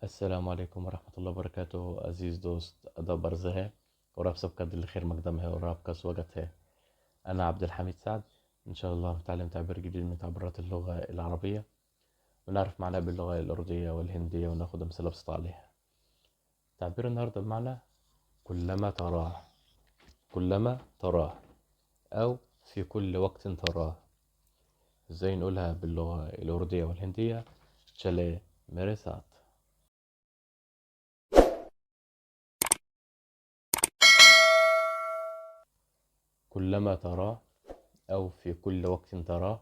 السلام عليكم ورحمة الله وبركاته عزیز دوست أدا برزه और आप सबका दिल खैर मकदम है और आपका स्वागत है. أنا عبد الحميد سعد. إن شاء الله نتعلم تعبير جديد من تعبيرات اللغة العربية ونعرف معناه باللغة الأردية والهندية وناخد أمثلة بسيطة عليها. تعبير النهاردة بمعنى كلما تراه. كلما تراه أو في كل وقت تراه. إزاي نقولها باللغة الأردية والهندية؟ चले मेरे साथ. كلما تراه أو في كل وقت تراه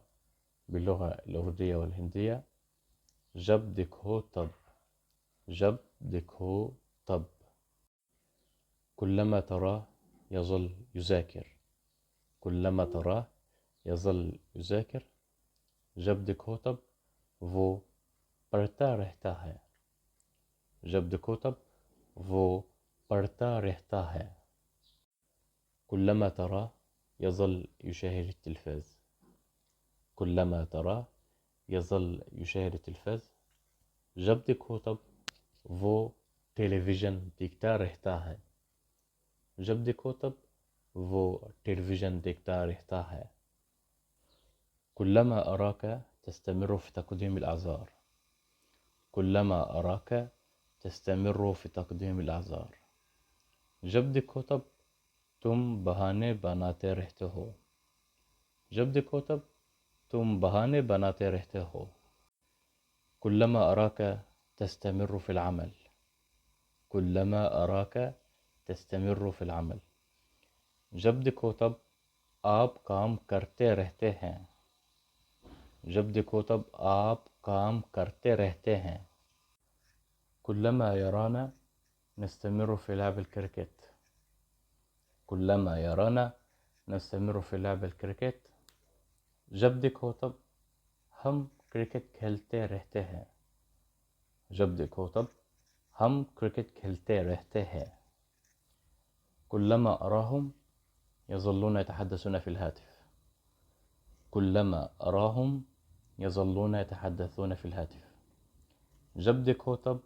باللغة الأردية والهندية जब दिखो तब. जब दिखो तब. كلما تراه يظل يذاكر. كلما تراه يظل يذاكر. जब दिखो तब वो पढ़ता रहता है. जब दिखो तब वो पढ़ता रहता है. كلما تراه يظل يشاهد التلفاز. كلما تراه يظل يشاهد التلفاز. जब देखो तब वो टेलीविज़न देखता रहता है. जब देखो तब वो टेलीविज़न देखता रहता है. كلما أراك تستمر في تقديم الأعذار. كلما أراك تستمر في تقديم الأعذار. जब देखो तब तुम बहाने बनाते रहते हो. जब देखो तब तुम बहाने बनाते रहते हो. كلما أراك تستمر في العمل. كلما أراك تستمر في العمل. जब देखो तब आप काम करते रहते हैं. जब देखो तब आप काम करते रहते हैं. كلما يرانا نستمر في لعب الكريكت. كلما يرانا نستمر في لعب الكريكت. जब देखो तब हम क्रिकेट खेलते रहते हैं. जब देखो तब हम क्रिकेट खेलते रहते हैं. كلما أراهم يظلون يتحدثون في الهاتف. كلما أراهم يظلون يتحدثون في الهاتف. जब देखो तब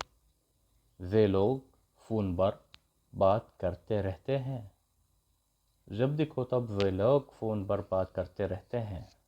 वे लोग फ़ोन पर बात करते रहते हैं. जब देखो तब वे लोग फ़ोन पर बात करते रहते हैं.